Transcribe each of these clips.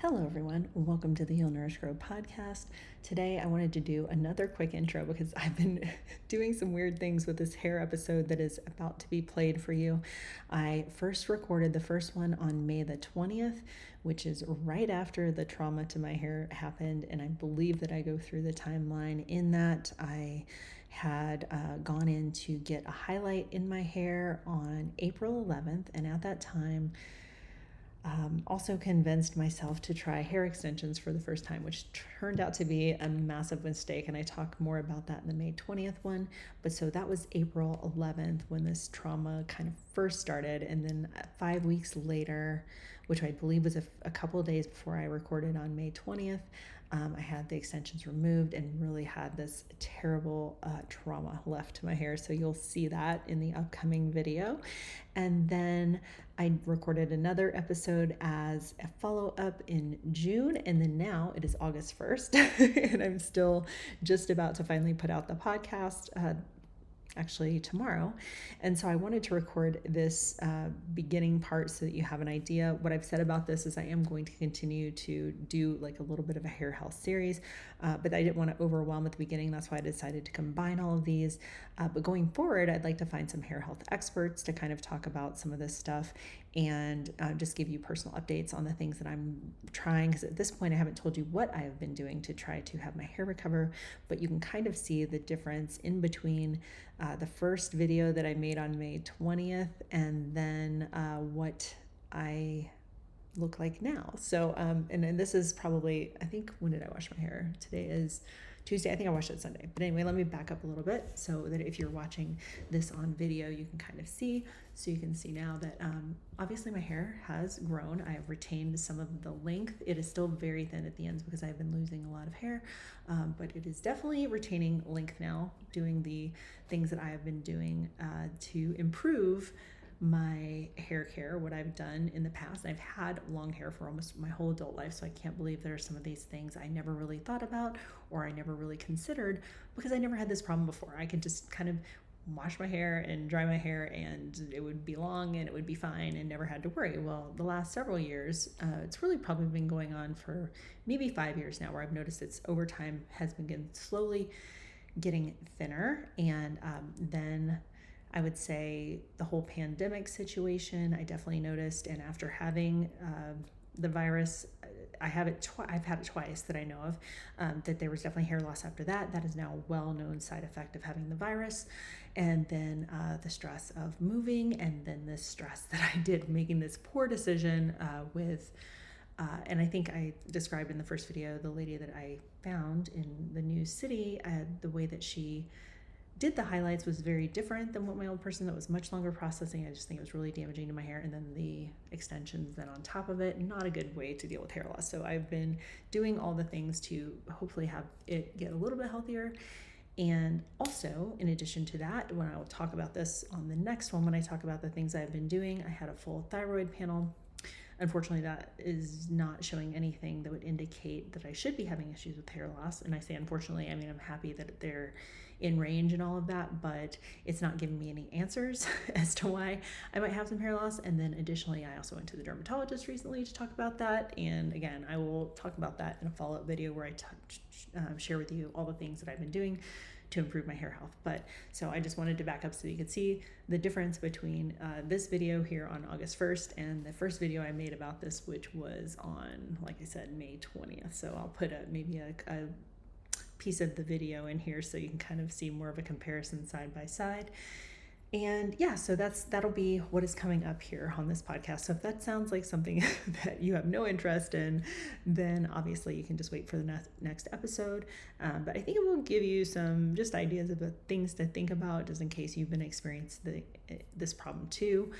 Hello everyone, welcome to the Heal Nourish Grow podcast. Today I wanted to do another quick intro because I've been doing some weird things with this hair episode that is about to be played for you. I first recorded the first one on May the 20th, which is right after the trauma to my hair happened, and I believe that I go through the timeline in that. I had gone in to get a highlight in my hair on April 11th, and at that time also convinced myself to try hair extensions for the first time, which turned out to be a massive mistake. And I talk more about that in the May 20th one. But so that was April 11th when this trauma kind of first started. And then 5 weeks later, which I believe was a couple of days before I recorded on May 20th, I had the extensions removed and really had this terrible trauma left to my hair. So you'll see that in the upcoming video. And then I recorded another episode as a follow-up in June, and then now it is August 1st, and I'm still just about to finally put out the podcast, actually tomorrow. And so I wanted to record this beginning part so that you have an idea. What I've said about this is I am going to continue to do like a little bit of a hair health series, but I didn't want to overwhelm at the beginning. That's why I decided to combine all of these. But going forward, I'd like to find some hair health experts to kind of talk about some of this stuff and just give you personal updates on the things that I'm trying, because at this point I haven't told you what I have been doing to try to have my hair recover, but you can kind of see the difference in between the first video that I made on May 20th and then what I look like now. So, and this is probably, I think, when did I wash my hair? Today is Tuesday. I think I washed it Sunday. But anyway, let me back up a little bit so that if you're watching this on video, you can kind of see. So you can see now that obviously my hair has grown. I have retained some of the length. It is still very thin at the ends because I've been losing a lot of hair, but it is definitely retaining length now, doing the things that I have been doing to improve my hair care, what I've done in the past. I've had long hair for almost my whole adult life, so I can't believe there are some of these things I never really thought about or I never really considered because I never had this problem before. I could just kind of wash my hair and dry my hair and it would be long and it would be fine and never had to worry. Well, the last several years, it's really probably been going on for maybe 5 years now, where I've noticed it's over time has been slowly getting thinner. And then I would say the whole pandemic situation, I definitely noticed. And after having the virus, I've had it twice that I know of, that there was definitely hair loss after that. That is now a well-known side effect of having the virus. And then the stress of moving, and then the stress that I did making this poor decision and I think I described in the first video, the lady that I found in the new city, the way that she did the highlights was very different than what my old person that was much longer processing. I just think it was really damaging to my hair. And then the extensions then on top of it, not a good way to deal with hair loss. So I've been doing all the things to hopefully have it get a little bit healthier. And also, in addition to that, when I will talk about this on the next one, when I talk about the things I've been doing, I had a full thyroid panel. Unfortunately, that is not showing anything that would indicate that I should be having issues with hair loss. And I say unfortunately, I mean, I'm happy that they're in range and all of that, but it's not giving me any answers as to why I might have some hair loss. And then additionally, I also went to the dermatologist recently to talk about that. And again, I will talk about that in a follow-up video where I share with you all the things that I've been doing to improve my hair health. But so I just wanted to back up so you could see the difference between this video here on August 1st and the first video I made about this, which was on, like I said, May 20th. So I'll put maybe a piece of the video in here so you can kind of see more of a comparison side by side. And yeah, so that'll be what is coming up here on this podcast. So if that sounds like something that you have no interest in, then obviously you can just wait for the next episode. But I think it will give you some just ideas of the things to think about, just in case you've been experiencing this problem too,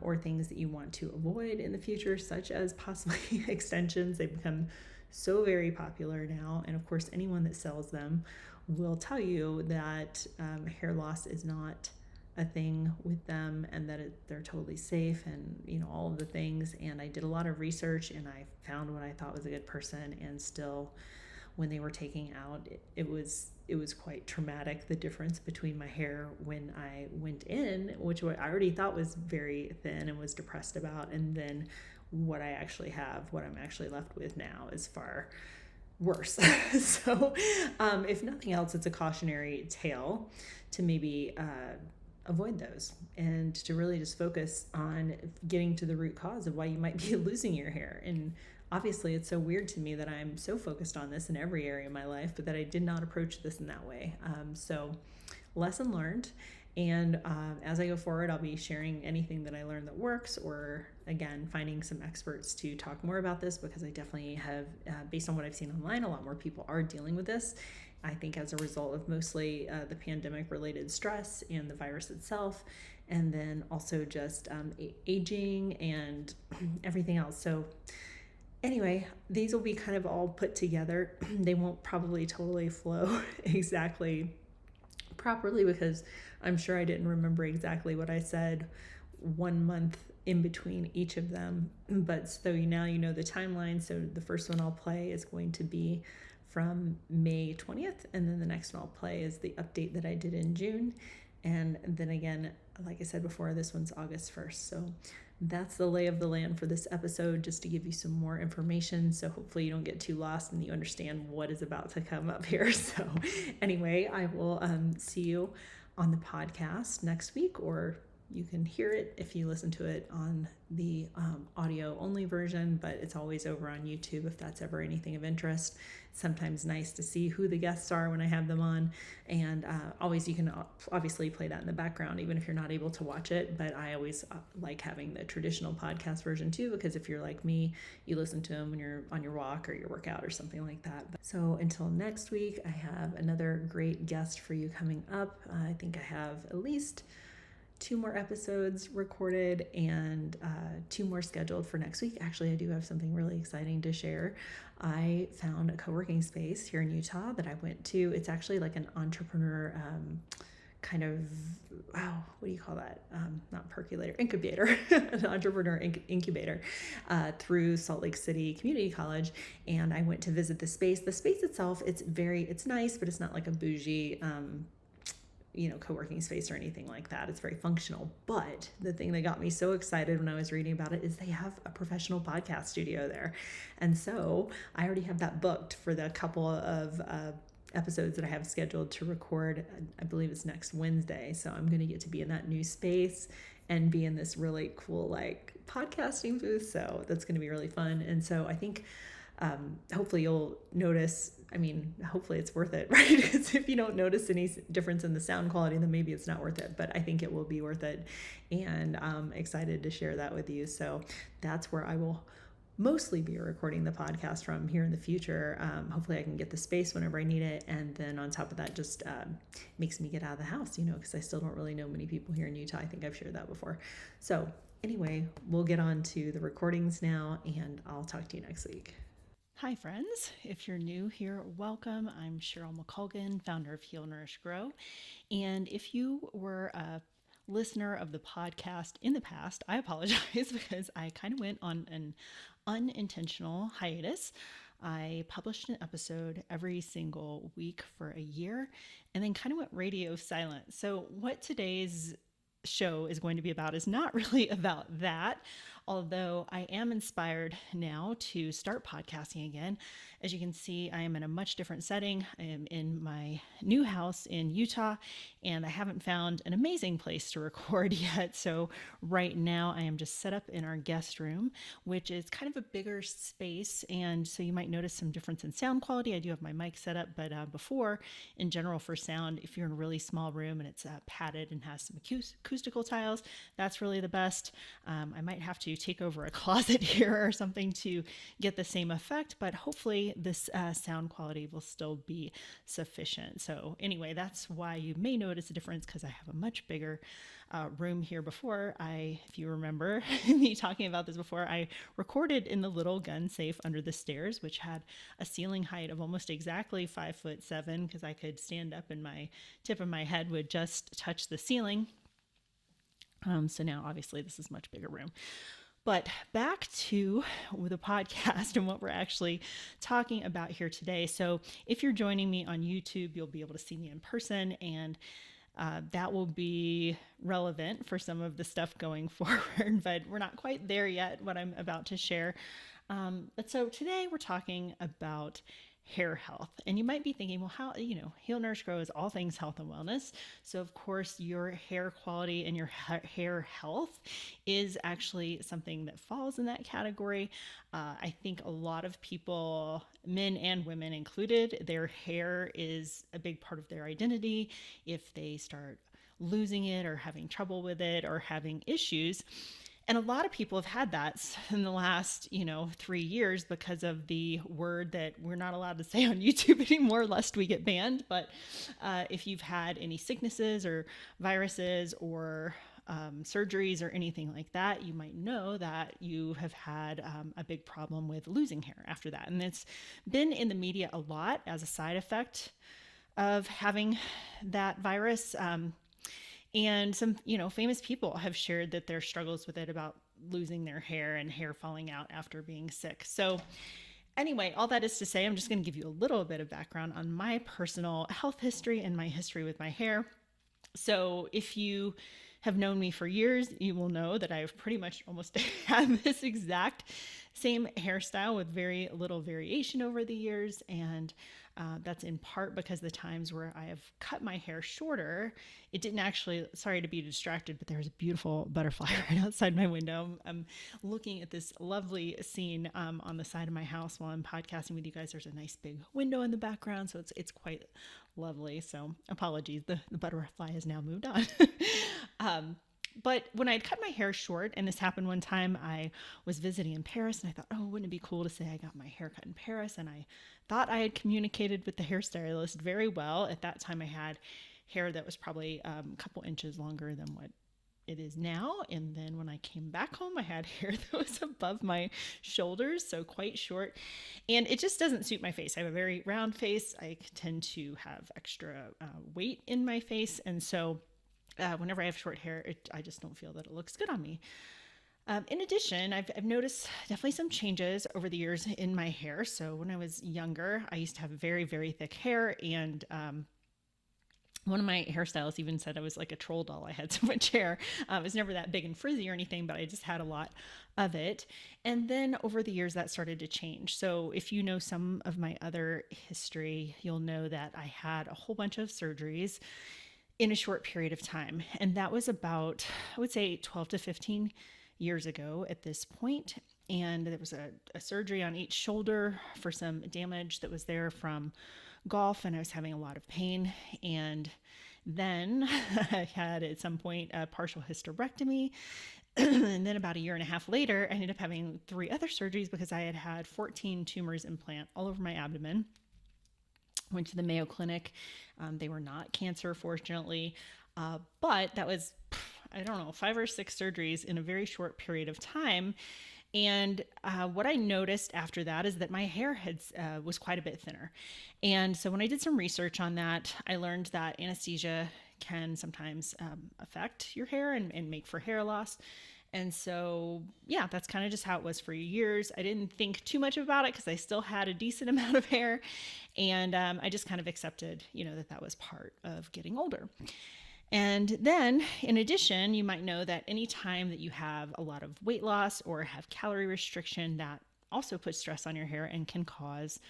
or things that you want to avoid in the future, such as possibly extensions. They've become so very popular now. And of course, anyone that sells them will tell you that hair loss is not a thing with them and that they're totally safe and, you know, all of the things. And I did a lot of research and I found what I thought was a good person, and still when they were taking out, it was quite traumatic, the difference between my hair when I went in, which I already thought was very thin and was depressed about, and then what I actually have, what I'm actually left with now is far worse. So if nothing else, it's a cautionary tale to maybe avoid those and to really just focus on getting to the root cause of why you might be losing your hair. And obviously it's so weird to me that I'm so focused on this in every area of my life, but that I did not approach this in that way. So lesson learned. And as I go forward, I'll be sharing anything that I learned that works, or again, finding some experts to talk more about this, because I definitely have, based on what I've seen online, a lot more people are dealing with this. I think as a result of mostly the pandemic related stress and the virus itself, and then also just aging and everything else. So anyway, these will be kind of all put together. They won't probably totally flow exactly properly, because I'm sure I didn't remember exactly what I said 1 month in between each of them. But so now you know the timeline. So the first one I'll play is going to be from May 20th, and then the next one I'll play is the update that I did in June. And then again, like I said before, this one's August 1st. So that's the lay of the land for this episode, just to give you some more information. So hopefully you don't get too lost and you understand what is about to come up here. So anyway, I will see you on the podcast next week, or you can hear it if you listen to it on the audio only version, but it's always over on YouTube if that's ever anything of interest. It's sometimes nice to see who the guests are when I have them on, and always you can obviously play that in the background even if you're not able to watch it. But I always like having the traditional podcast version too, because if you're like me, you listen to them when you're on your walk or your workout or something like that. So until next week, I have another great guest for you coming up. I think I have at least 2 more episodes recorded and 2 more scheduled for next week. Actually, I do have something really exciting to share. I found a co-working space here in Utah that I went to. It's actually like an entrepreneur kind of, wow, what do you call that? Not percolator, incubator, an entrepreneur incubator through Salt Lake City Community College. And I went to visit the space. The space itself, it's nice, but it's not like a bougie co-working space or anything like that. It's very functional. But the thing that got me so excited when I was reading about it is they have a professional podcast studio there. And so I already have that booked for the couple of episodes that I have scheduled to record. I believe it's next Wednesday. So I'm going to get to be in that new space and be in this really cool like podcasting booth. So that's going to be really fun. And so I think hopefully you'll notice, hopefully it's worth it, right? Because if you don't notice any difference in the sound quality, then maybe it's not worth it, but I think it will be worth it. And I'm excited to share that with you. So that's where I will mostly be recording the podcast from here in the future. Hopefully I can get the space whenever I need it. And then on top of that, just makes me get out of the house, because I still don't really know many people here in Utah. I think I've shared that before. So anyway, we'll get on to the recordings now, and I'll talk to you next week. Hi, friends. If you're new here, welcome. I'm CHERYL McColgan, founder of Heal, Nourish, Grow. And if you were a listener of the podcast in the past, I apologize because I kind of went on an unintentional hiatus. I published an episode every single week for a year and then kind of went radio silent. So what today's show is going to be about is not really about that, although I am inspired now to start podcasting again. As you can see, I am in a much different setting. I am in my new house in Utah, and I haven't found an amazing place to record yet. So right now I am just set up in our guest room, which is kind of a bigger space. And so you might notice some difference in sound quality. I do have my mic set up, but before, in general for sound, if you're in a really small room and it's padded and has some acoustical tiles, that's really the best. I might have to take over a closet here or something to get the same effect, but hopefully this sound quality will still be sufficient. So anyway, that's why you may notice a difference, because I have a much bigger room here. Before, if you remember me talking about this before, I recorded in the little gun safe under the stairs, which had a ceiling height of almost exactly 5'7", because I could stand up and my tip of my head would just touch the ceiling. So now obviously this is a much bigger room. But back to the podcast and what we're actually talking about here today. So if you're joining me on YouTube, you'll be able to see me in person. And that will be relevant for some of the stuff going forward, but we're not quite there yet, what I'm about to share. But so today we're talking about hair health. And you might be thinking, well, how, Heal, Nourish, Grow is all things health and wellness. So, of course, your hair quality and your hair health is actually something that falls in that category. I think a lot of people, men and women included, their hair is a big part of their identity. If they start losing it or having trouble with it or having issues, and a lot of people have had that in the last, 3 years because of the word that we're not allowed to say on YouTube anymore, lest we get banned. But if you've had any sicknesses or viruses or surgeries or anything like that, you might know that you have had a big problem with losing hair after that. And it's been in the media a lot as a side effect of having that virus. And some, famous people have shared that their struggles with it about losing their hair and hair falling out after being sick. So anyway, all that is to say, I'm just going to give you a little bit of background on my personal health history and my history with my hair. So if you have known me for years, you will know that I've pretty much almost had this exact same hairstyle with very little variation over the years. And that's in part because the times where I have cut my hair shorter, it didn't actually, sorry to be distracted, but there's a beautiful butterfly right outside my window. I'm looking at this lovely scene on the side of my house while I'm podcasting with you guys. There's a nice big window in the background, so it's quite lovely. So apologies, the butterfly has now moved on. But when I had cut my hair short, and this happened one time, I was visiting in Paris, and I thought, oh, wouldn't it be cool to say I got my hair cut in Paris? And I thought I had communicated with the hairstylist very well. At that time, I had hair that was probably a couple inches longer than what it is now. And then when I came back home, I had hair that was above my shoulders, so quite short. And it just doesn't suit my face. I have a very round face. I tend to have extra weight in my face. And so whenever I have short hair, I just don't feel that it looks good on me. In addition, I've noticed definitely some changes over the years in my hair. So when I was younger, I used to have very, very thick hair, and one of my hairstylists even said I was like a troll doll. I had so much hair. It was never that big and frizzy or anything, but I just had a lot of it. And then over the years, that started to change. So if you know some of my other history, you'll know that I had a whole bunch of surgeries in a short period of time. And that was about, I would say, 12 to 15 years ago at this point. And there was a surgery on each shoulder for some damage that was there from golf, and I was having a lot of pain. And then I had at some point a partial hysterectomy. And then about a year and a half later, I ended up having 3 other surgeries because I had had 14 tumors implant all over my abdomen. Went to the Mayo Clinic. They were not cancer, fortunately. But that was, 5 or 6 surgeries in a very short period of time. And what I noticed after that is that my hair was quite a bit thinner. And so when I did some research on that, I learned that anesthesia can sometimes affect your hair and make for hair loss. And so, yeah, that's kind of just how it was for years. I didn't think too much about it because I still had a decent amount of hair. And I just kind of accepted, that was part of getting older. And then, in addition, you might know that anytime that you have a lot of weight loss or have calorie restriction, that also puts stress on your hair and can cause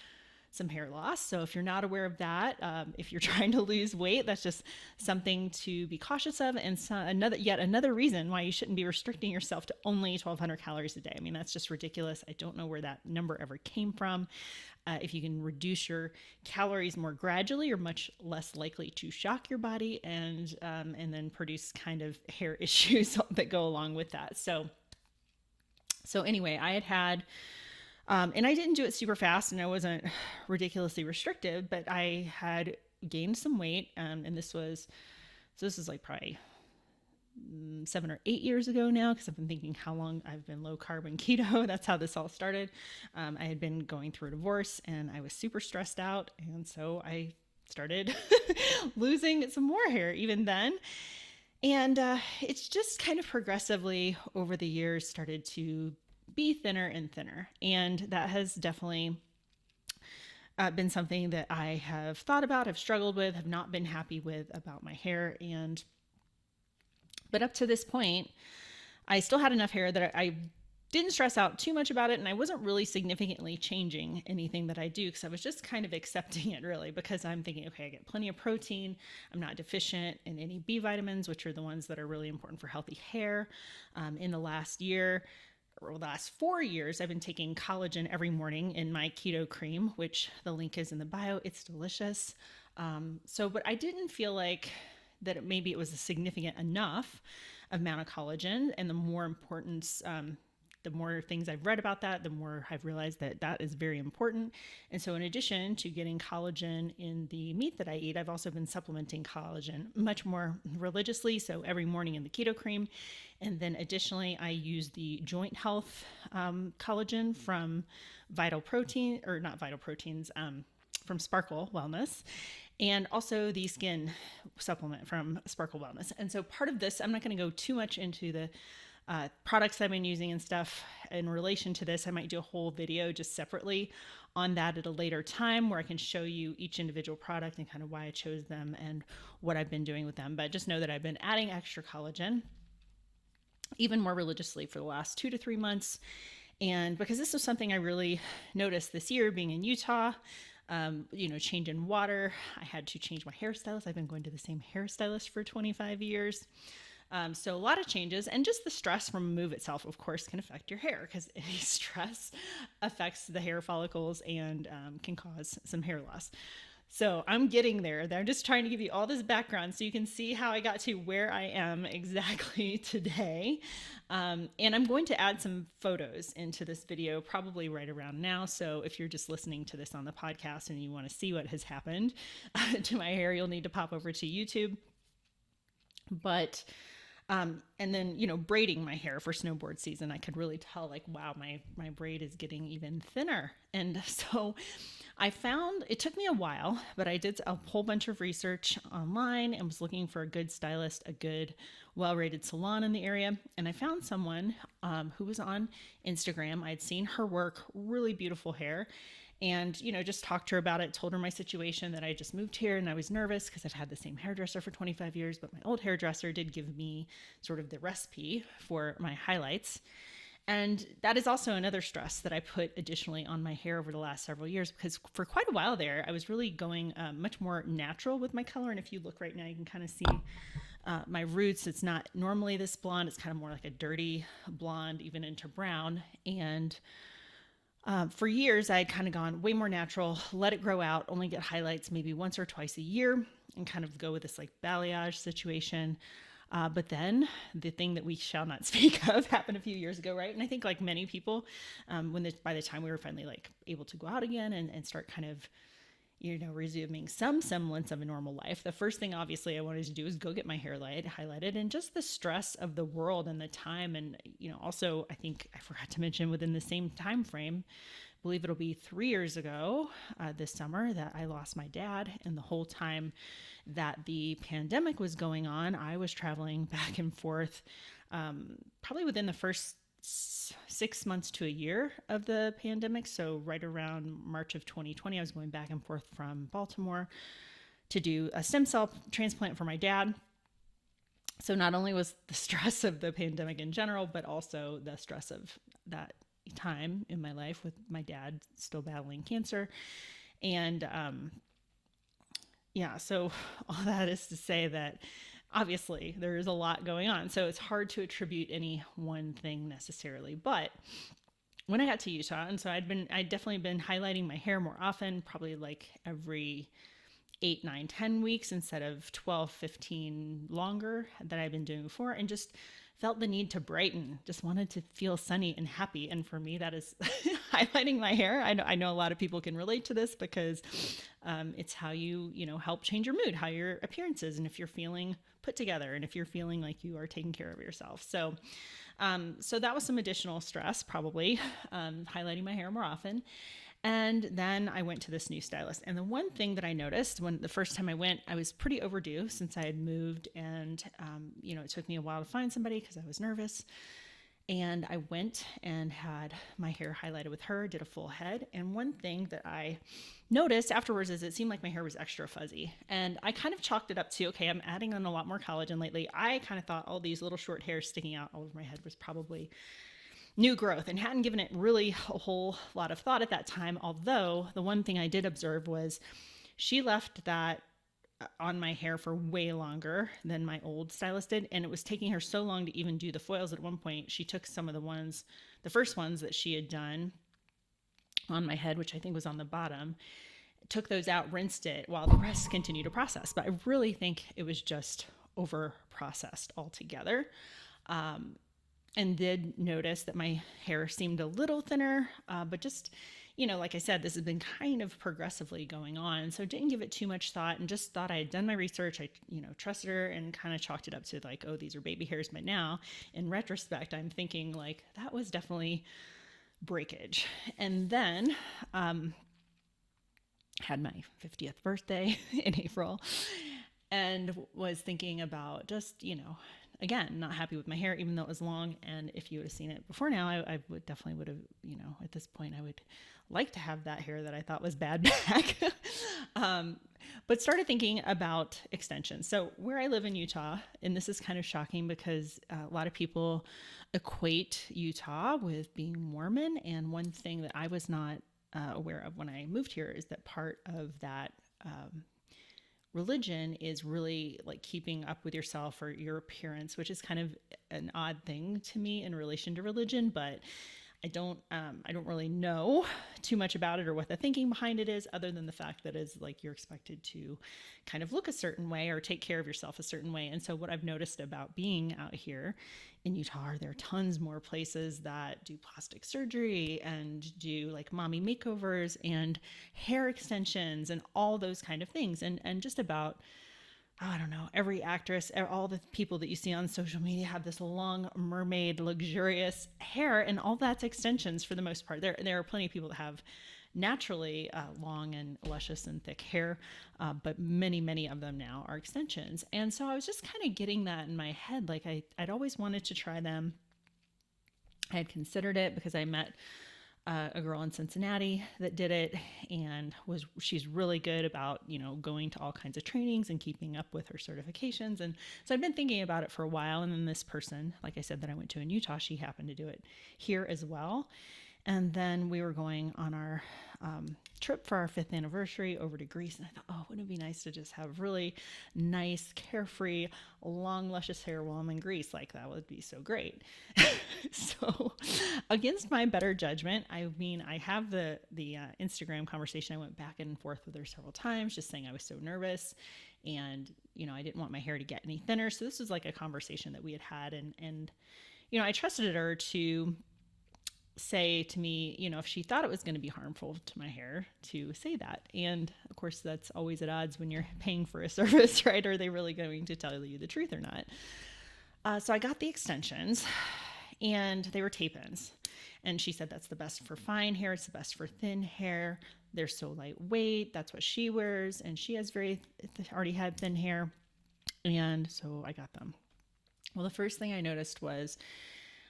some hair loss. So if you're not aware of that, if you're trying to lose weight, that's just something to be cautious of. And so yet another reason why you shouldn't be restricting yourself to only 1,200 calories a day. I mean, that's just ridiculous. I don't know where that number ever came from. If you can reduce your calories more gradually, you're much less likely to shock your body and then produce kind of hair issues that go along with that. So anyway, I had and I didn't do it super fast, and I wasn't ridiculously restrictive, but I had gained some weight. And this is like probably 7 or 8 years ago now, because I've been thinking how long I've been low carb and keto. That's how this all started. I had been going through a divorce, and I was super stressed out. And so I started losing some more hair even then. And it's just kind of progressively over the years started to be thinner and thinner. And that has definitely been something that I have thought about, have struggled with, have not been happy with about my hair. But up to this point, I still had enough hair that I didn't stress out too much about it, and I wasn't really significantly changing anything that I do, because I was just kind of accepting it, really, because I'm thinking, okay, I get plenty of protein. I'm not deficient in any B vitamins, which are the ones that are really important for healthy hair. In the last year, or the last 4 years, I've been taking collagen every morning in my keto cream, which the link is in the bio. It's delicious. But I didn't feel like that maybe it was a significant enough amount of collagen, and the more importance, the more things I've read about that, the more I've realized that that is very important. And so in addition to getting collagen in the meat that I eat, I've also been supplementing collagen much more religiously. So every morning in the keto cream. And then additionally, I use the joint health collagen from from Sparkle Wellness, and also the skin supplement from Sparkle Wellness. And so part of this, I'm not going to go too much into the products I've been using and stuff in relation to this. I might do a whole video just separately on that at a later time, where I can show you each individual product and kind of why I chose them and what I've been doing with them. But just know that I've been adding extra collagen even more religiously for the last 2 to 3 months. And because this was something I really noticed this year, being in Utah, change in water, I had to change my hairstylist. I've been going to the same hairstylist for 25 years. So a lot of changes, and just the stress from a move itself, of course, can affect your hair, because any stress affects the hair follicles and can cause some hair loss. So I'm getting there. I'm just trying to give you all this background so you can see how I got to where I am exactly today. And I'm going to add some photos into this video probably right around now. So if you're just listening to this on the podcast and you want to see what has happened to my hair, you'll need to pop over to YouTube. But and then, braiding my hair for snowboard season, I could really tell, like, wow, my braid is getting even thinner. And so I found, it took me a while, but I did a whole bunch of research online and was looking for a good stylist, a good, well-rated salon in the area. And I found someone who was on Instagram. I'd seen her work, really beautiful hair. And, just talked to her about it, told her my situation, that I just moved here and I was nervous because I've had the same hairdresser for 25 years, but my old hairdresser did give me sort of the recipe for my highlights. And that is also another stress that I put additionally on my hair over the last several years, because for quite a while there, I was really going much more natural with my color. And if you look right now, you can kind of see my roots. It's not normally this blonde. It's kind of more like a dirty blonde, even into brown. And for years, I had kind of gone way more natural, let it grow out, only get highlights maybe once or twice a year, and kind of go with this like balayage situation. But then the thing that we shall not speak of happened a few years ago, right? And I think, like many people, by the time we were finally like able to go out again and start kind of, resuming some semblance of a normal life, the first thing obviously I wanted to do was go get my hair highlighted, and just the stress of the world and the time. And, also I think I forgot to mention, within the same time frame, I believe it'll be 3 years ago this summer, that I lost my dad. And the whole time that the pandemic was going on, I was traveling back and forth, probably within the first 6 months to a year of the pandemic. So right around March of 2020, I was going back and forth from Baltimore to do a stem cell transplant for my dad. So not only was the stress of the pandemic in general, but also the stress of that time in my life with my dad still battling cancer. And so all that is to say that obviously there is a lot going on. So it's hard to attribute any one thing necessarily. But when I got to Utah, and so I'd definitely been highlighting my hair more often, probably like every 8, 9, 10 weeks instead of 12, 15 longer that I've been doing before, and just felt the need to brighten, just wanted to feel sunny and happy. And for me, that is highlighting my hair. I know a lot of people can relate to this, because it's how you help change your mood, how your appearance is, and if you're feeling put together, and if you're feeling like you are taking care of yourself. So that was some additional stress, probably, highlighting my hair more often. And then I went to this new stylist. And the one thing that I noticed when the first time I went, I was pretty overdue since I had moved, and it took me a while to find somebody because I was nervous. And I went and had my hair highlighted with her, did a full head. And one thing that I noticed afterwards is it seemed like my hair was extra fuzzy. And I kind of chalked it up to, okay, I'm adding on a lot more collagen lately. I kind of thought all these little short hairs sticking out all over my head was probably new growth and hadn't given it really a whole lot of thought at that time. Although the one thing I did observe was she left that on my hair for way longer than my old stylist did. And it was taking her so long to even do the foils. At one point, she took some of the first ones that she had done on my head, which I think was on the bottom, took those out, rinsed it while the rest continued to process. But I really think it was just over processed altogether. And did notice that my hair seemed a little thinner, but just, like I said, this has been kind of progressively going on. So didn't give it too much thought and just thought I had done my research. I, trusted her and kind of chalked it up to like, oh, these are baby hairs. But now in retrospect, I'm thinking like that was definitely breakage. And then, had my 50th birthday in April and was thinking about just, again, not happy with my hair, even though it was long. And if you would have seen it before now, I would definitely have, at this point, I would like to have that hair that I thought was bad back. But started thinking about extensions. So where I live in Utah, and this is kind of shocking because a lot of people equate Utah with being Mormon. And one thing that I was not aware of when I moved here is that part of that religion is really like keeping up with yourself or your appearance, which is kind of an odd thing to me in relation to religion, but I don't really know too much about it or what the thinking behind it is, other than the fact that it's like you're expected to kind of look a certain way or take care of yourself a certain way. And so what I've noticed about being out here in Utah are there are tons more places that do plastic surgery and do like mommy makeovers and hair extensions and all those kind of things. And just about, I don't know, every actress, all the people that you see on social media have this long mermaid, luxurious hair, and all that's extensions for the most part. There are plenty of people that have naturally long and luscious and thick hair, but many of them now are extensions. And so I was just kind of getting that in my head. Like I'd always wanted to try them. I had considered it because I met a girl in Cincinnati that did it, and she's really good about, going to all kinds of trainings and keeping up with her certifications. And so I've been thinking about it for a while. And then this person, like I said, that I went to in Utah, she happened to do it here as well. And then we were going on our trip for our 5th anniversary over to Greece. And I thought, oh, wouldn't it be nice to just have really nice, carefree, long, luscious hair while I'm in Greece? Like that would be so great. So against my better judgment, I have the Instagram conversation. I went back and forth with her several times, just saying I was so nervous. And, I didn't want my hair to get any thinner. So this was like a conversation that we had. And I trusted her to say to me, if she thought it was going to be harmful to my hair, to say that. And of course, that's always at odds when you're paying for a service, right? Are they really going to tell you the truth or not? So I got the extensions, and they were tape-ins. And she said that's the best for fine hair. It's the best for thin hair. They're so lightweight. That's what she wears. And she has already had thin hair. And so I got them. Well, the first thing I noticed was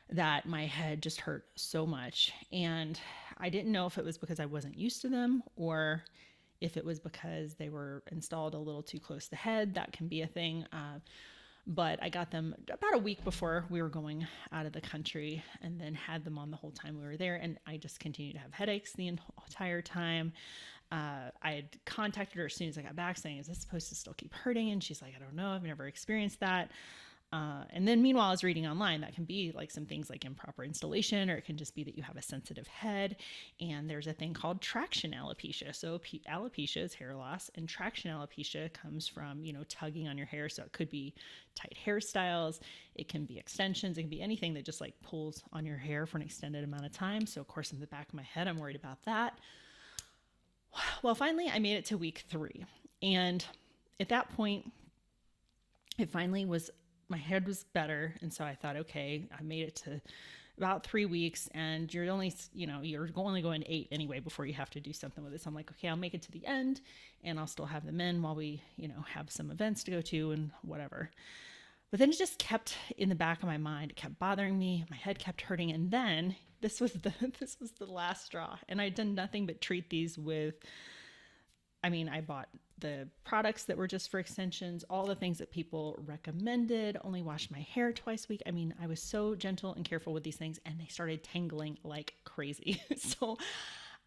that my head just hurt so much. And I didn't know if it was because I wasn't used to them or if it was because they were installed a little too close to the head. That can be a thing. But I got them about a week before we were going out of the country, and then had them on the whole time we were there. And I just continued to have headaches the entire time. I had contacted her as soon as I got back saying, is this supposed to still keep hurting? And she's like, I don't know. I've never experienced that. And then meanwhile, I was reading online, that can be like some things like improper installation, or it can just be that you have a sensitive head. And there's a thing called traction alopecia. So alopecia is hair loss, and traction alopecia comes from, tugging on your hair. So it could be tight hairstyles. It can be extensions. It can be anything that just like pulls on your hair for an extended amount of time. So of course, in the back of my head, I'm worried about that. Well, finally I made it to week 3. And at that point, it finally was, my head was better. And so I thought, okay, I made it to about 3 weeks, and you're only going 8 anyway before you have to do something with it. So I'm like, okay, I'll make it to the end, and I'll still have them in while we, have some events to go to and whatever. But then it just kept in the back of my mind. It kept bothering me. My head kept hurting. And then this was the last straw. And I'd done nothing but treat these with, I bought the products that were just for extensions, all the things that people recommended, only washed my hair twice a week. I was so gentle and careful with these things, and they started tangling like crazy. So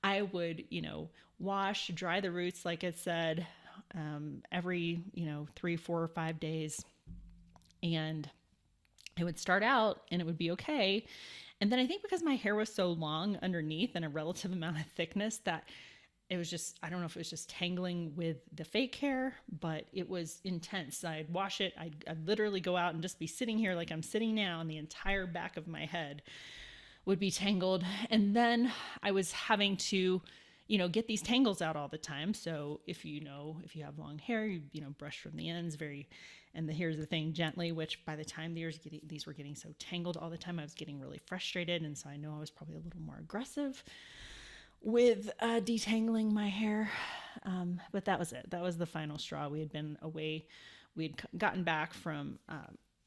I would, wash, dry the roots, like it said, every, 3, 4, or 5 days. And it would start out and it would be okay. And then I think because my hair was so long underneath and a relative amount of thickness, that it was just, I don't know if it was just tangling with the fake hair, but it was intense. I'd wash it. I'd literally go out and just be sitting here like I'm sitting now, and the entire back of my head would be tangled. And then I was having to, get these tangles out all the time. So if you have long hair, you brush from the ends here's the thing, gently, which by the time these were getting so tangled all the time, I was getting really frustrated. And so I know I was probably a little more aggressive with detangling my hair. But that was it. That was the final straw. We had been away. We had gotten back from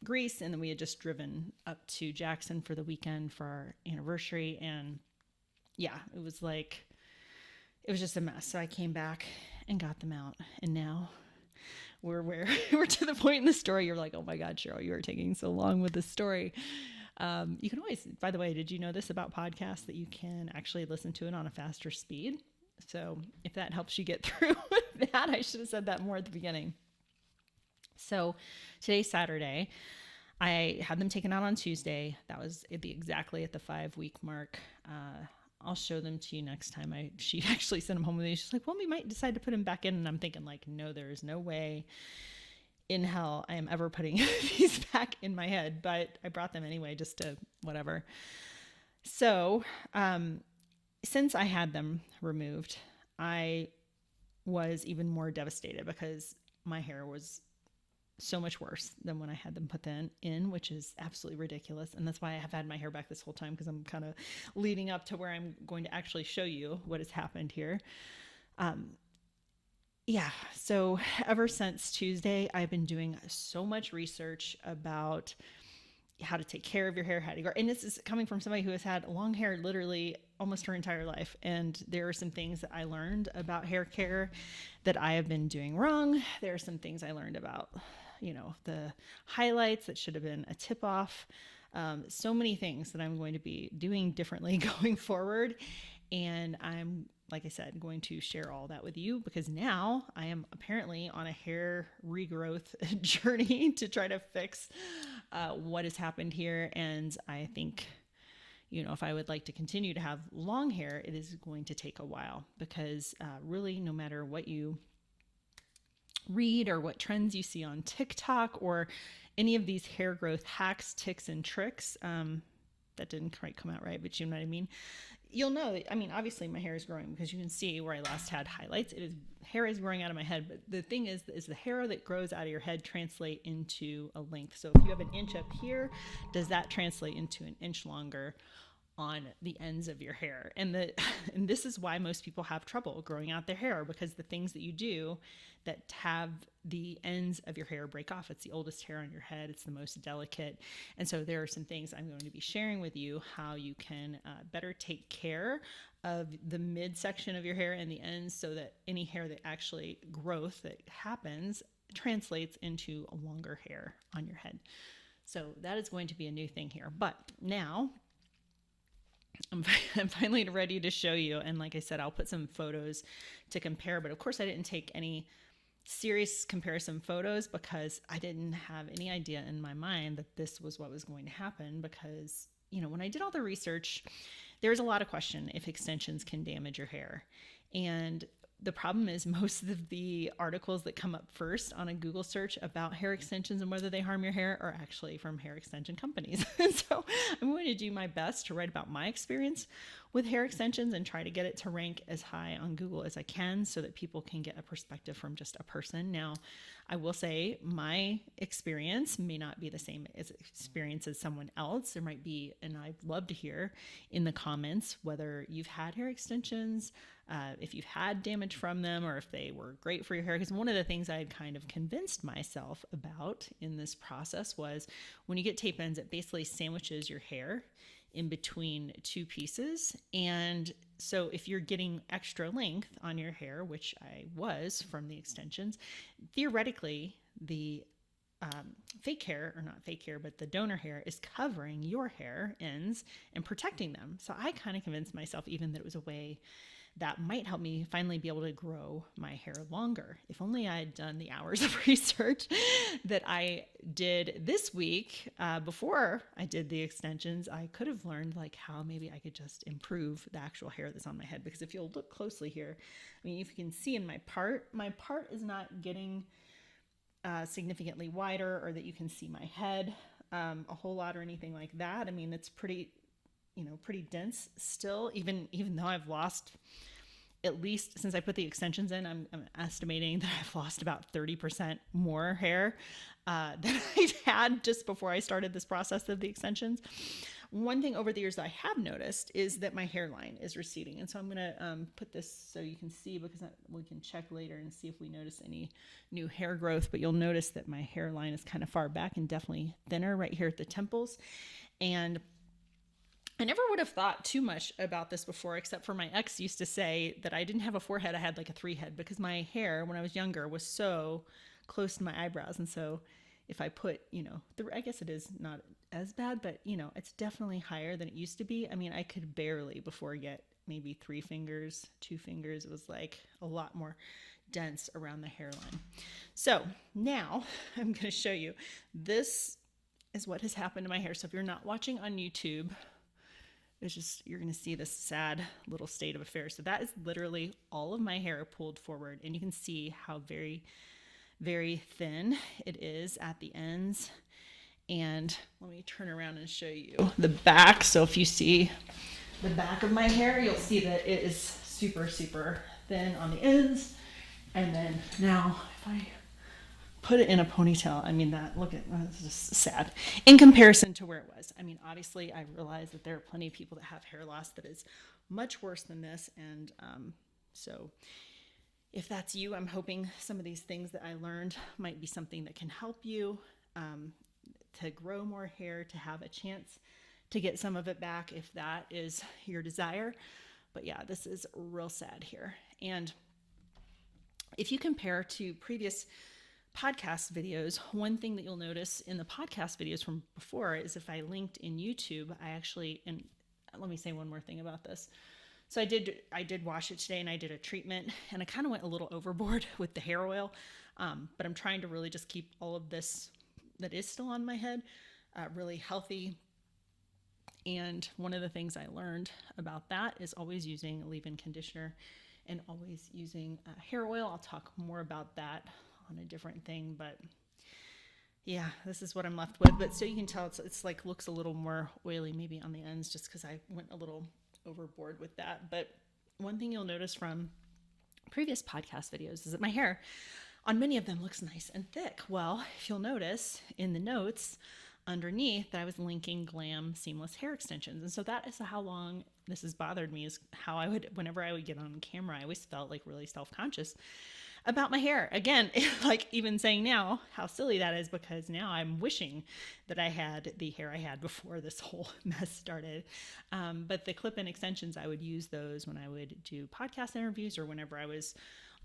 Greece, and then we had just driven up to Jackson for the weekend for our anniversary. And yeah, it was just a mess. So I came back and got them out. And now we're to the point in the story. You're like, oh my God, Cheryl, you are taking so long with this story. You can always, by the way, did you know this about podcasts, that you can actually listen to it on a faster speed? So if that helps you get through that, I should have said that more at the beginning. So today's Saturday. I had them taken out on Tuesday. That was exactly at the 5-week mark. I'll show them to you next time. She actually sent them home with me. She's like, well, we might decide to put them back in. And I'm thinking like, no, there is no way in hell I am ever putting these back in my head, but I brought them anyway, just to whatever. So, since I had them removed, I was even more devastated because my hair was so much worse than when I had them put in, which is absolutely ridiculous. And that's why I have had my hair back this whole time, because I'm kind of leading up to where I'm going to actually show you what has happened here. So ever since Tuesday, I've been doing so much research about how to take care of your hair, how to grow. And this is coming from somebody who has had long hair literally almost her entire life. And there are some things that I learned about hair care that I have been doing wrong. There are some things I learned about, the highlights that should have been a tip off. So many things that I'm going to be doing differently going forward. And I'm, like I said, going to share all that with you, because now I am apparently on a hair regrowth journey to try to fix what has happened here. And I think, if I would like to continue to have long hair, it is going to take a while, because really, no matter what you read or what trends you see on TikTok or any of these hair growth hacks, tips, and tricks, that didn't quite come out right, but you know what I mean? You'll know that, obviously my hair is growing, because you can see where I last had highlights. Hair is growing out of my head, but the thing is the hair that grows out of your head translate into a length. So if you have an inch up here, does that translate into an inch longer on the ends of your hair? And this is why most people have trouble growing out their hair, because the things that you do that have the ends of your hair break off. It's the oldest hair on your head. It's the most delicate. And so there are some things I'm going to be sharing with you, how you can better take care of the midsection of your hair and the ends, so that any hair that actually growth that happens translates into a longer hair on your head. So that is going to be a new thing here. But now I'm finally ready to show you. And like I said, I'll put some photos to compare. But of course, I didn't take any serious comparison photos, because I didn't have any idea in my mind that this was what was going to happen. Because, when I did all the research, there's a lot of question if extensions can damage your hair. And the problem is most of the articles that come up first on a Google search about hair extensions and whether they harm your hair are actually from hair extension companies. So I'm going to do my best to write about my experience with hair extensions and try to get it to rank as high on Google as I can so that people can get a perspective from just a person. Now, I will say my experience may not be the same as experience as someone else. There might be, and I'd love to hear in the comments whether you've had hair extensions, if you've had damage from them, or if they were great for your hair. Because one of the things I had kind of convinced myself about in this process was when you get tape ends, it basically sandwiches your hair in between two pieces. And so if you're getting extra length on your hair, which I was from the extensions, theoretically the fake hair, or not fake hair, but the donor hair is covering your hair ends and protecting them. So I kind of convinced myself even that it was a way that might help me finally be able to grow my hair longer. If only I had done the hours of research that I did this week before I did the extensions, I could have learned like how maybe I could just improve the actual hair that's on my head. Because if you'll look closely here, I mean, if you can see in my part is not getting significantly wider, or that you can see my head a whole lot or anything like that. I mean, it's pretty dense still, even though I've lost, at least since I put the extensions in, I'm estimating that I've lost about 30% more hair than I had just before I started this process of the extensions. One thing over the years that I have noticed is that my hairline is receding. And so I'm going to put this so you can see, because we can check later and see if we notice any new hair growth. But you'll notice that my hairline is kind of far back and definitely thinner right here at the temples. And I never would have thought too much about this before, except for my ex used to say that I didn't have a forehead, I had like a 3 head, because my hair when I was younger was so close to my eyebrows. And so if I put, I guess it is not as bad, but it's definitely higher than it used to be. I mean, I could barely before get maybe 3 fingers, 2 fingers. It was like a lot more dense around the hairline. So now I'm going to show you, this is what has happened to my hair. So if you're not watching on YouTube, it's just, you're going to see this sad little state of affairs. So that is literally all of my hair pulled forward. And you can see how very, very thin it is at the ends. And let me turn around and show you the back. So if you see the back of my hair, you'll see that it is super, super thin on the ends. And then now if I put it in a ponytail, I mean, that's just sad in comparison to where it was. I mean, obviously I realize that there are plenty of people that have hair loss that is much worse than this. And so if that's you, I'm hoping some of these things that I learned might be something that can help you to grow more hair, to have a chance to get some of it back if that is your desire. But yeah, this is real sad here. And if you compare to previous podcast videos, one thing that you'll notice in the podcast videos from before is if I linked in YouTube, and let me say one more thing about this. So I did wash it today, and I did a treatment, and I kind of went a little overboard with the hair oil. But I'm trying to really just keep all of this that is still on my head really healthy. And one of the things I learned about that is always using a leave-in conditioner and always using hair oil. I'll talk more about that on a different thing, but yeah, this is what I'm left with. But so you can tell it's like looks a little more oily maybe on the ends, just because I went a little overboard with that. But one thing you'll notice from previous podcast videos is that my hair on many of them looks nice and thick. Well, if you'll notice in the notes underneath that I was linking Glam Seamless Hair Extensions. And so that is how long this has bothered me, is how whenever I would get on camera, I always felt like really self-conscious about my hair. Again, like even saying now how silly that is, because now I'm wishing that I had the hair I had before this whole mess started. But the clip-in extensions, I would use those when I would do podcast interviews or whenever I was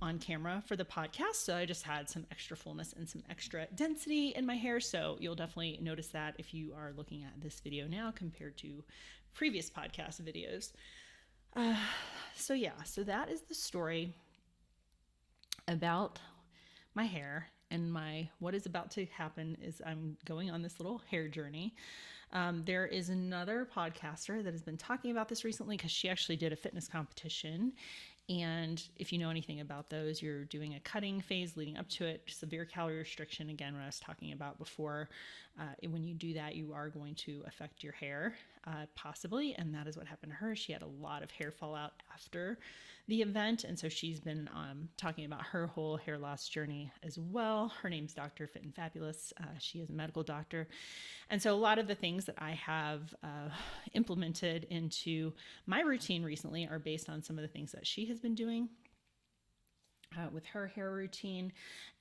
on camera for the podcast. So I just had some extra fullness and some extra density in my hair. So you'll definitely notice that if you are looking at this video now compared to previous podcast videos. So that is the story about my hair, and what is about to happen is I'm going on this little hair journey. There is another podcaster that has been talking about this recently, because she actually did a fitness competition. And if you know anything about those, you're doing a cutting phase leading up to it, severe calorie restriction. Again, what I was talking about before, when you do that, you are going to affect your hair. possibly. And that is what happened to her. She had a lot of hair fallout after the event. And so she's been talking about her whole hair loss journey as well. Her name's Dr. Fit and Fabulous. She is a medical doctor. And so a lot of the things that I have implemented into my routine recently are based on some of the things that she has been doing with her hair routine.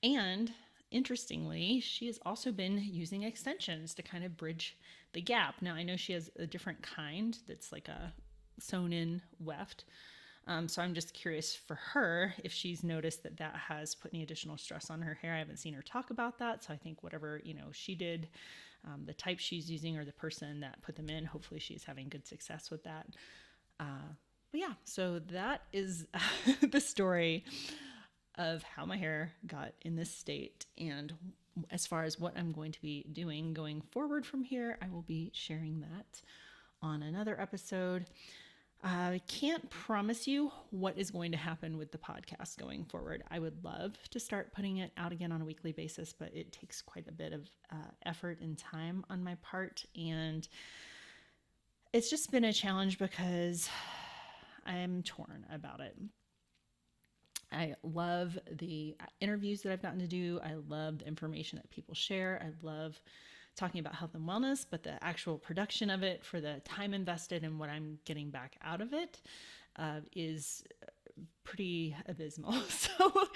And interestingly, she has also been using extensions to kind of bridge the gap. Now, I know she has a different kind that's like a sewn in weft. So I'm just curious for her if she's noticed that that has put any additional stress on her hair. I haven't seen her talk about that. So I think whatever, she did, the type she's using or the person that put them in, hopefully she's having good success with that. But yeah, so that is the story of how my hair got in this state. And as far as what I'm going to be doing going forward from here, I will be sharing that on another episode. I can't promise you what is going to happen with the podcast going forward. I would love to start putting it out again on a weekly basis, but it takes quite a bit of effort and time on my part. And it's just been a challenge because I'm torn about it. I love the interviews that I've gotten to do. I love the information that people share. I love talking about health and wellness, but the actual production of it, for the time invested and what I'm getting back out of it, is pretty abysmal. So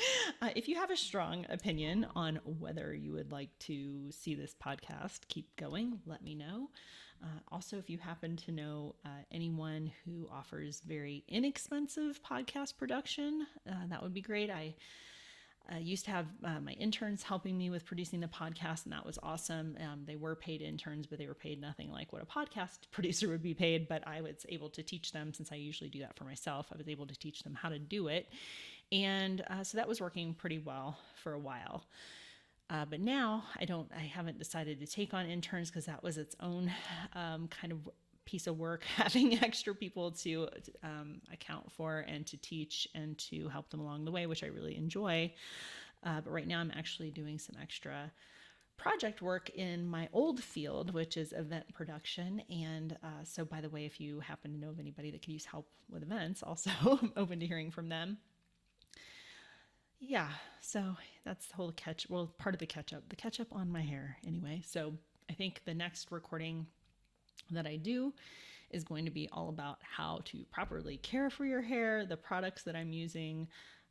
if you have a strong opinion on whether you would like to see this podcast keep going, let me know. Also, if you happen to know anyone who offers very inexpensive podcast production, that would be great. I used to have my interns helping me with producing the podcast, and that was awesome. They were paid interns, but they were paid nothing like what a podcast producer would be paid. But I was able to teach them, since I usually do that for myself, I was able to teach them how to do it. And so that was working pretty well for a while. But now I haven't decided to take on interns because that was its own kind of piece of work, having extra people to account for and to teach and to help them along the way, which I really enjoy. But right now I'm actually doing some extra project work in my old field, which is event production. And so by the way, if you happen to know of anybody that could use help with events, also I'm open to hearing from them. Yeah, so that's the whole part of the catch up on my hair anyway. So I think the next recording that I do is going to be all about how to properly care for your hair, the products that I'm using,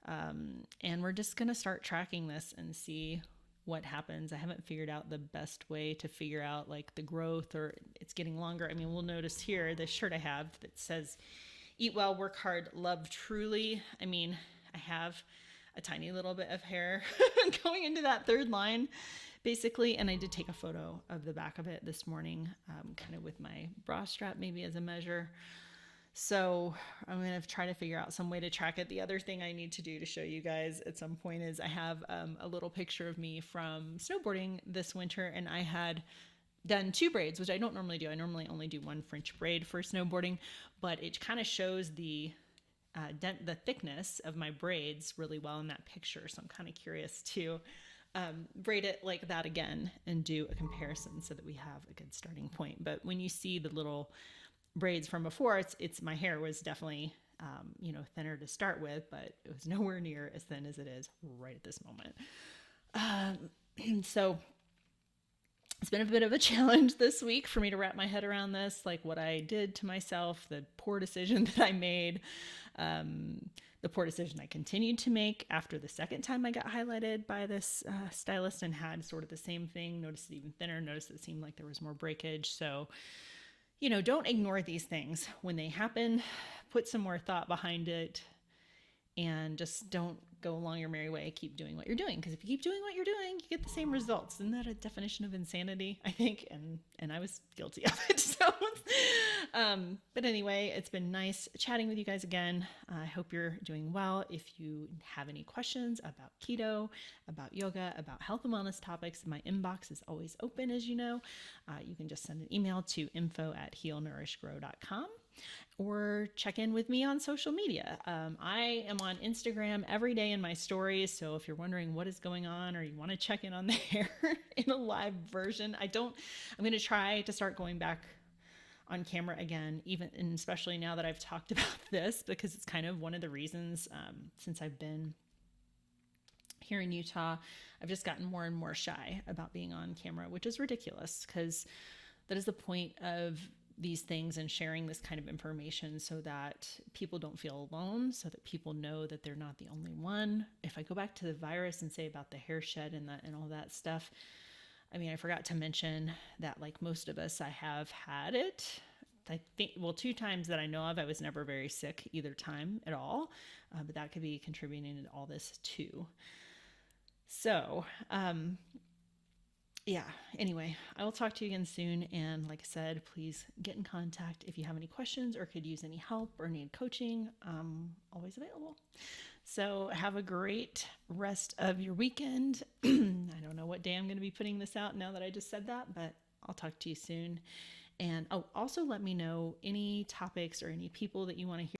and we're just going to start tracking this and see what happens. I haven't figured out the best way to figure out like the growth, or it's getting longer. I mean, we'll notice here, this shirt I have that says, "Eat well, work hard, love truly." I mean, I have a tiny little bit of hair going into that third line, basically. And I did take a photo of the back of it this morning, kind of with my bra strap maybe as a measure. So I'm going to try to figure out some way to track it. The other thing I need to do to show you guys at some point is I have a little picture of me from snowboarding this winter, and I had done 2 braids, which I don't normally do. I normally only do 1 French braid for snowboarding, but it kind of shows the thickness of my braids really well in that picture. So I'm kind of curious to braid it like that again and do a comparison so that we have a good starting point. But when you see the little braids from before, it's my hair was definitely thinner to start with, but it was nowhere near as thin as it is right at this moment. So it's been a bit of a challenge this week for me to wrap my head around this, like what I did to myself, the poor decision that I made, the poor decision I continued to make after the second time I got highlighted by this stylist and had sort of the same thing, noticed it even thinner, noticed it seemed like there was more breakage. So, don't ignore these things when they happen. Put some more thought behind it and just don't go along your merry way. Keep doing what you're doing, because if you keep doing what you're doing, you get the same results. Isn't that a definition of insanity, I think? And I was guilty of it. So, but anyway, it's been nice chatting with you guys again. I hope you're doing well. If you have any questions about keto, about yoga, about health and wellness topics, my inbox is always open, as you know. You can just send an email to info@healnourishgrow.com. or check in with me on social media. I am on Instagram every day in my stories. So if you're wondering what is going on, or you want to check in on the hair in a live version, I'm going to try to start going back on camera again, even and especially now that I've talked about this, because it's kind of one of the reasons since I've been here in Utah, I've just gotten more and more shy about being on camera, which is ridiculous because that is the point of these things and sharing this kind of information so that people don't feel alone, so that people know that they're not the only one. If I go back to the virus and say about the hair shed and all that stuff, I mean, I forgot to mention that like most of us, I have had it. I think, well, 2 times that I know of, I was never very sick either time at all, but that could be contributing to all this too. So, yeah, anyway, I will talk to you again soon. And like I said, please get in contact if you have any questions or could use any help or need coaching. I'm always available. So have a great rest of your weekend. I don't know what day I'm going to be putting this out now that I just said that, but I'll talk to you soon. And also let me know any topics or any people that you want to hear.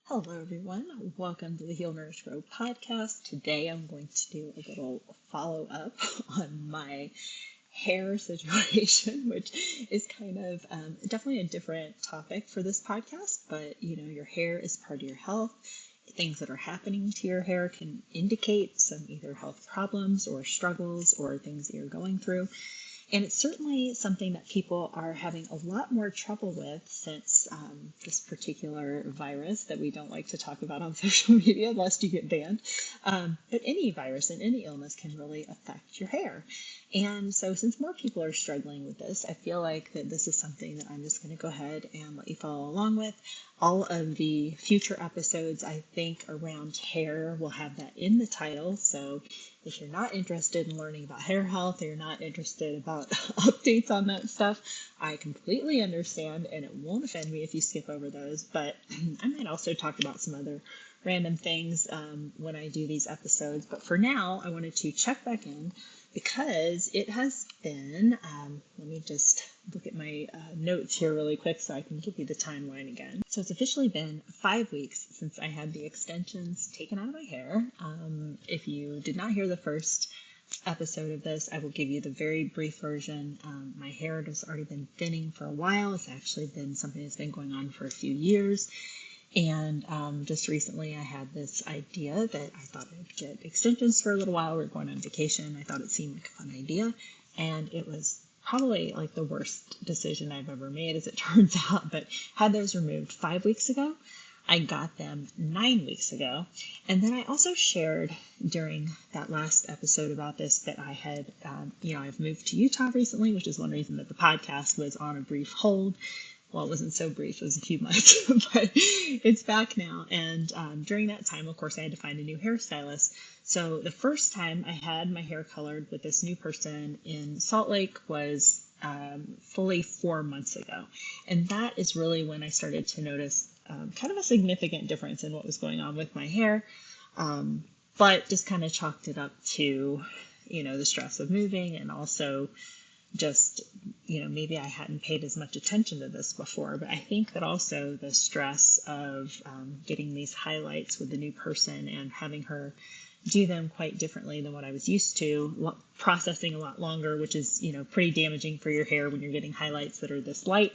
Hello, everyone. Welcome to the Heal, Nourish, Grow podcast. Today, I'm going to do a little follow up on my hair situation, which is kind of definitely a different topic for this podcast. But your hair is part of your health. Things that are happening to your hair can indicate some either health problems or struggles or things that you're going through. And it's certainly something that people are having a lot more trouble with since this particular virus that we don't like to talk about on social media, lest you get banned. But any virus and any illness can really affect your hair. And so since more people are struggling with this, I feel like that this is something that I'm just going to go ahead and let you follow along with. All of the future episodes, I think, around hair will have that in the title. So if you're not interested in learning about hair health or you're not interested about updates on that stuff, I completely understand, and it won't offend me if you skip over those. But I might also talk about some other random things when I do these episodes. But for now, I wanted to check back in because it has been, let me just look at my notes here really quick so I can give you the timeline again. So it's officially been 5 weeks since I had the extensions taken out of my hair. If you did not hear the first episode of this, I will give you the very brief version. My hair has already been thinning for a while. It's actually been something that's been going on for a few years. And just recently I had this idea that I thought I'd get extensions for a little while. We were going on vacation. I thought it seemed like a fun idea. And it was probably like the worst decision I've ever made, as it turns out. But had those removed 5 weeks ago. I got them 9 weeks ago. And then I also shared during that last episode about this that I had, I've moved to Utah recently, which is one reason that the podcast was on a brief hold. Well, it wasn't so brief, it was a few months, but it's back now. And during that time, of course, I had to find a new hairstylist. So the first time I had my hair colored with this new person in Salt Lake was fully 4 months ago. And that is really when I started to notice kind of a significant difference in what was going on with my hair. But just kind of chalked it up to, the stress of moving and also just, maybe I hadn't paid as much attention to this before, but I think that also the stress of getting these highlights with the new person and having her do them quite differently than what I was used to, processing a lot longer, which is, pretty damaging for your hair when you're getting highlights that are this light.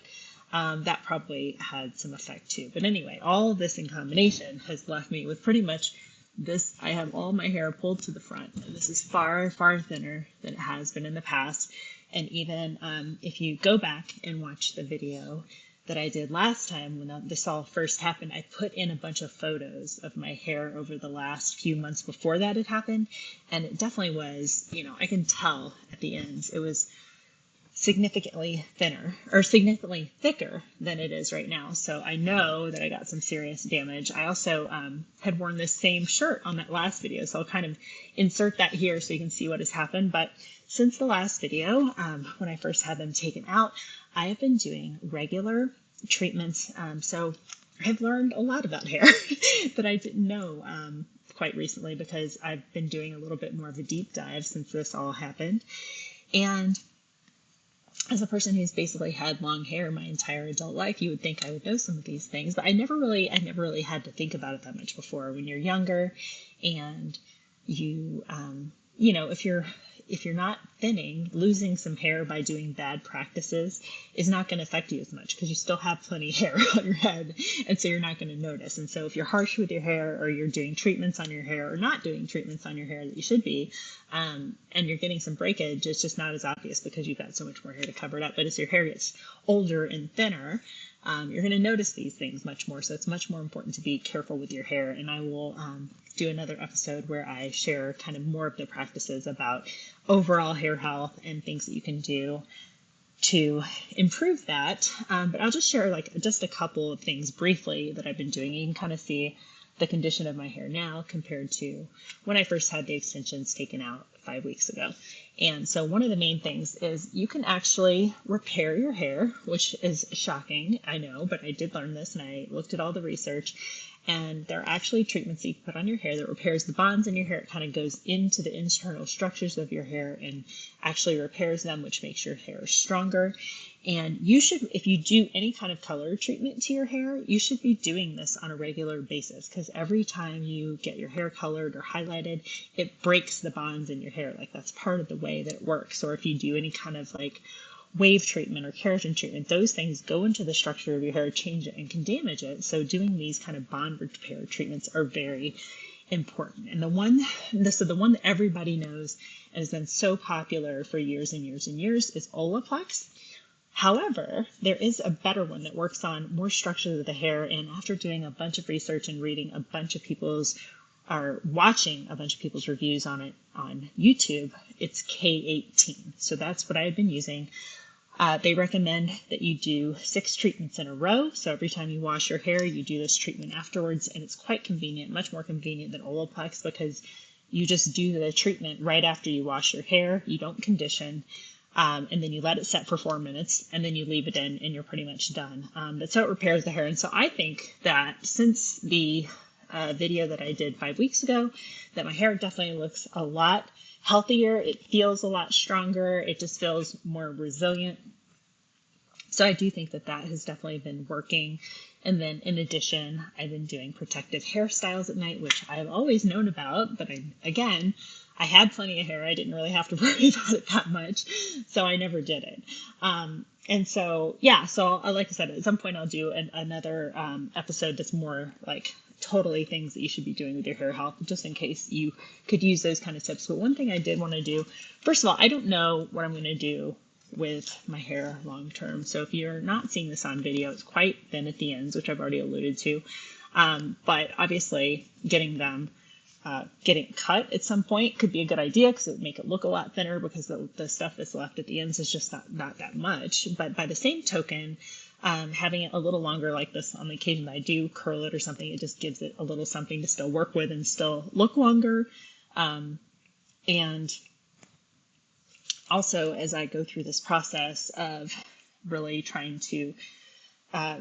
That probably had some effect too. But anyway, all of this in combination has left me with pretty much this. I have all my hair pulled to the front, and this is far, far thinner than it has been in the past. And even if you go back and watch the video that I did last time when this all first happened, I put in a bunch of photos of my hair over the last few months before that had happened. And it definitely was, I can tell at the ends, it was significantly thinner or significantly thicker than it is right now. So I know that I got some serious damage. I also had worn this same shirt on that last video. So I'll kind of insert that here so you can see what has happened. But since the last video, when I first had them taken out, I have been doing regular treatments. So I've learned a lot about hair that I didn't know quite recently because I've been doing a little bit more of a deep dive since this all happened. And as a person who's basically had long hair my entire adult life, you would think I would know some of these things, but I never really had to think about it that much before. When you're younger and you, if you're if you're not thinning, losing some hair by doing bad practices is not going to affect you as much because you still have plenty of hair on your head. And so you're not going to notice. And so if you're harsh with your hair, or you're doing treatments on your hair, or not doing treatments on your hair that you should be, and you're getting some breakage, it's just not as obvious because you've got so much more hair to cover it up. But as your hair gets older and thinner, you're going to notice these things much more. So it's much more important to be careful with your hair. And I will do another episode where I share kind of more of the practices about overall hair health and things that you can do to improve that. But I'll just share just a couple of things briefly that I've been doing. You can kind of see the condition of my hair now compared to when I first had the extensions taken out 5 weeks ago. And so one of the main things is you can actually repair your hair, which is shocking, I know, but I did learn this and I looked at all the research. And there are actually treatments that you can put on your hair that repairs the bonds in your hair. It kind of goes into the internal structures of your hair and actually repairs them, which makes your hair stronger. And you should, if you do any kind of color treatment to your hair, you should be doing this on a regular basis, because every time you get your hair colored or highlighted, it breaks the bonds in your hair. Like, that's part of the way that it works. Or if you do any kind of like wave treatment or keratin treatment, those things go into the structure of your hair, change it, and can damage it. So doing these kind of bond repair treatments are very important. And the one that everybody knows and has been so popular for years and years and years is Olaplex. However, there is a better one that works on more structures of the hair. And after doing a bunch of research and reading a bunch of watching a bunch of people's reviews on it on YouTube, it's K18. So that's what I've been using. They recommend that you do 6 treatments in a row. So every time you wash your hair, you do this treatment afterwards. And it's quite convenient, much more convenient than Olaplex, because you just do the treatment right after you wash your hair. You don't condition. And then you let it set for 4 minutes, and then you leave it in, and you're pretty much done. That's how it repairs the hair. And so I think that since the video that I did 5 weeks ago, that my hair definitely looks a lot healthier. It feels a lot stronger. It just feels more resilient. So I do think that that has definitely been working. And then in addition, I've been doing protective hairstyles at night, which I've always known about, but I had plenty of hair. I didn't really have to worry about it that much, so I never did it. And so, yeah, so like I said, at some point I'll do another episode that's more like totally things that you should be doing with your hair health, just in case you could use those kind of tips. But one thing I did want to do, first of all, I don't know what I'm going to do with my hair long term. So if you're not seeing this on video, it's quite thin at the ends, which I've already alluded to. But obviously getting cut at some point could be a good idea, because it would make it look a lot thinner, because the stuff that's left at the ends is just not that much. But by the same token, having it a little longer like this, on the occasion that I do curl it or something, it just gives it a little something to still work with and still look longer. And also, as I go through this process of really trying to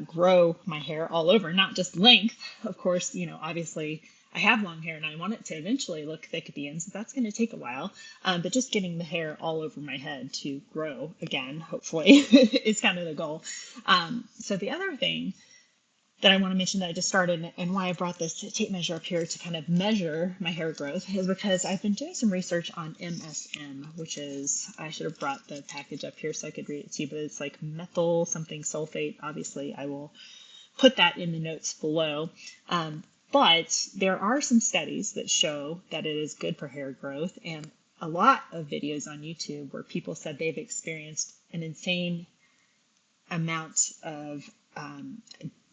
grow my hair all over, not just length, of course, obviously I have long hair and I want it to eventually look thick at the ends, but that's going to take a while. But just getting the hair all over my head to grow again, hopefully, is kind of the goal. So the other thing that I want to mention that I just started, and why I brought this tape measure up here to kind of measure my hair growth, is because I've been doing some research on MSM, which is, I should have brought the package up here so I could read it to you, but it's like methyl something sulfate. Obviously, I will put that in the notes below. But there are some studies that show that it is good for hair growth, and a lot of videos on YouTube where people said they've experienced an insane amount of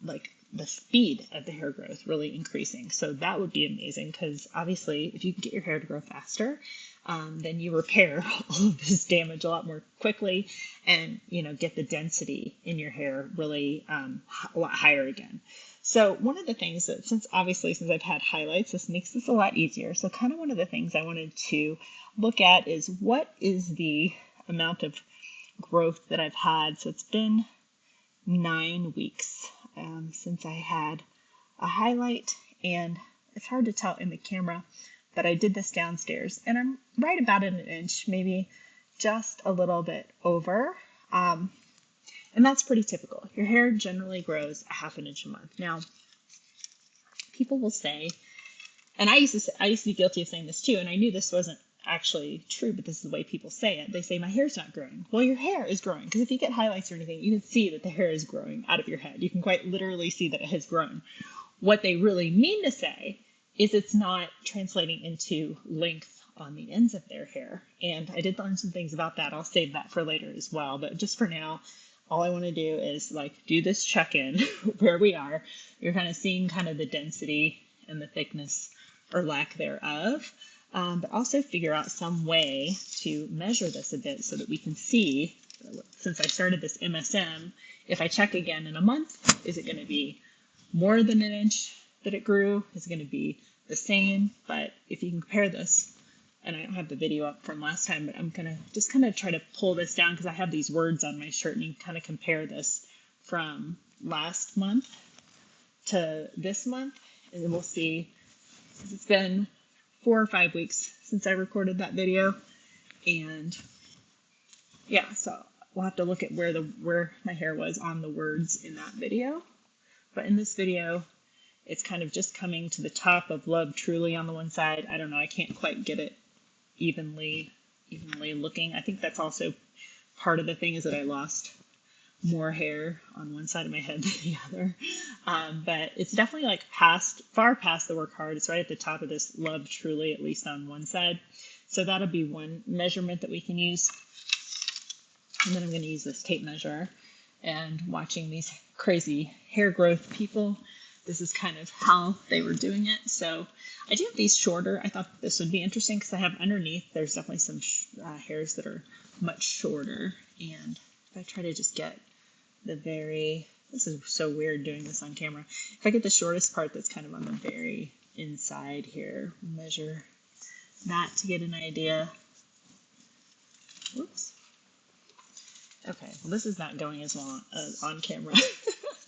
like the speed of the hair growth really increasing. So that would be amazing, because obviously if you can get your hair to grow faster, then you repair all of this damage a lot more quickly, and get the density in your hair really a lot higher again. So one of the things that, since I've had highlights, this makes this a lot easier. So kind of one of the things I wanted to look at is, what is the amount of growth that I've had. So it's been 9 weeks since I had a highlight, and it's hard to tell in the camera, but I did this downstairs, and I'm right about an inch, maybe just a little bit over. And that's pretty typical. Your hair generally grows a half an inch a month. Now, people will say, and I used to be guilty of saying this too, and I knew this wasn't actually true, but this is the way people say it. They say, my hair's not growing. Well, your hair is growing, because if you get highlights or anything, you can see that the hair is growing out of your head. You can quite literally see that it has grown. What they really mean to say is it's not translating into length on the ends of their hair. And I did learn some things about that. I'll save that for later as well. But just for now, all I want to do is like do this check-in where we are. You're kind of seeing kind of the density and the thickness or lack thereof, but also figure out some way to measure this a bit so that we can see, since I started this MSM, if I check again in a month, is it going to be more than an inch that it grew? Is it going to be the same? But if you can compare this, and I don't have the video up from last time, but I'm going to just kind of try to pull this down because I have these words on my shirt, and you can kind of compare this from last month to this month, and then we'll see. It's been 4 or 5 weeks since I recorded that video, and yeah, so we'll have to look at where my hair was on the words in that video. But in this video, it's kind of just coming to the top of Love Truly on the one side. I don't know, I can't quite get it evenly looking. I think that's also part of the thing, is that I lost more hair on one side of my head than the other. But it's definitely like far past the work hard. It's right at the top of this Love Truly, at least on one side. So that'll be one measurement that we can use. And then I'm going to use this tape measure, and watching these crazy hair growth people, this is kind of how they were doing it. So I do have these shorter. I thought this would be interesting because I have underneath, there's definitely some hairs that are much shorter. And if I try to just get this is so weird doing this on camera. If I get the shortest part that's kind of on the very inside here, measure that to get an idea. Whoops. Okay, well, this is not going as well on camera.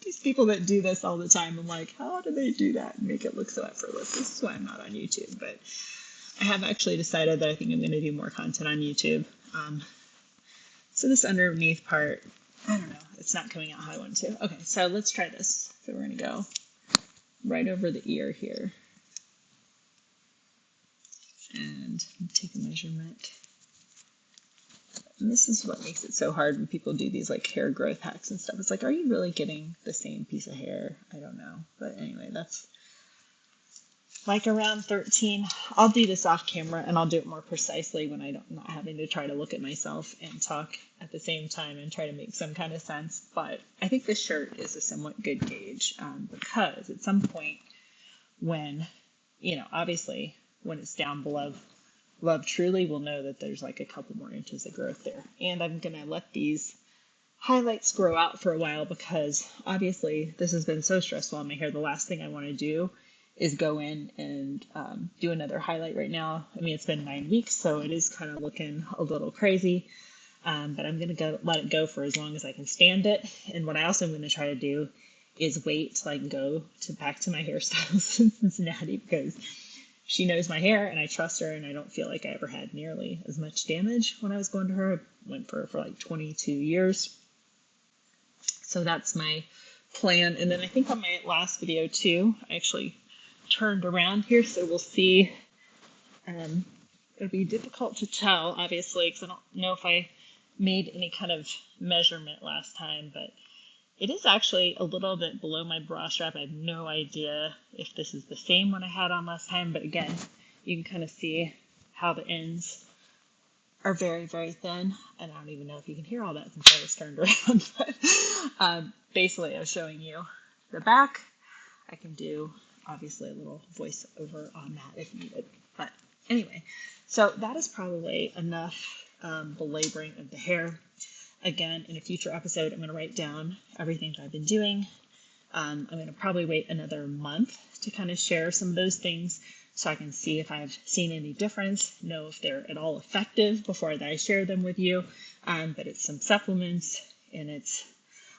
These people that do this all the time, I'm like, how do they do that and make it look so effortless? This is why I'm not on YouTube. But I have actually decided that I think I'm going to do more content on YouTube. So this underneath part, I don't know, it's not coming out how I want to. Okay, so let's try this. So we're going to go right over the ear here and take a measurement. And this is what makes it so hard when people do these like hair growth hacks and stuff. It's like, are you really getting the same piece of hair? I don't know. But anyway, that's like around 13. I'll do this off camera, and I'll do it more precisely when I'm not having to try to look at myself and talk at the same time and try to make some kind of sense. But I think this shirt is a somewhat good gauge, because at some point when, obviously when it's down below Love Truly, we'll know that there's like a couple more inches of growth there. And I'm going to let these highlights grow out for a while, because obviously this has been so stressful on my hair. The last thing I want to do is go in and do another highlight right now. I mean, it's been 9 weeks, so it is kind of looking a little crazy. But I'm going to let it go for as long as I can stand it. And what I also am going to try to do is wait till I can go back to my hairstylist in Cincinnati, because she knows my hair and I trust her, and I don't feel like I ever had nearly as much damage when I was going to her. I went for like 22 years. So that's my plan. And then I think on my last video too, I actually turned around here, so we'll see. It'll be difficult to tell, obviously, because I don't know if I made any kind of measurement last time, but it is actually a little bit below my bra strap. I have no idea if this is the same one I had on last time, but again, you can kind of see how the ends are very, very thin, and I don't even know if you can hear all that since I was turned around, but basically I was showing you the back. I can do obviously a little voiceover on that if needed, but anyway, so that is probably enough belaboring of the hair. Again, in a future episode, I'm going to write down everything that I've been doing. I'm going to probably wait another month to kind of share some of those things so I can see if I've seen any difference, know if they're at all effective before I share them with you. But it's some supplements, and it's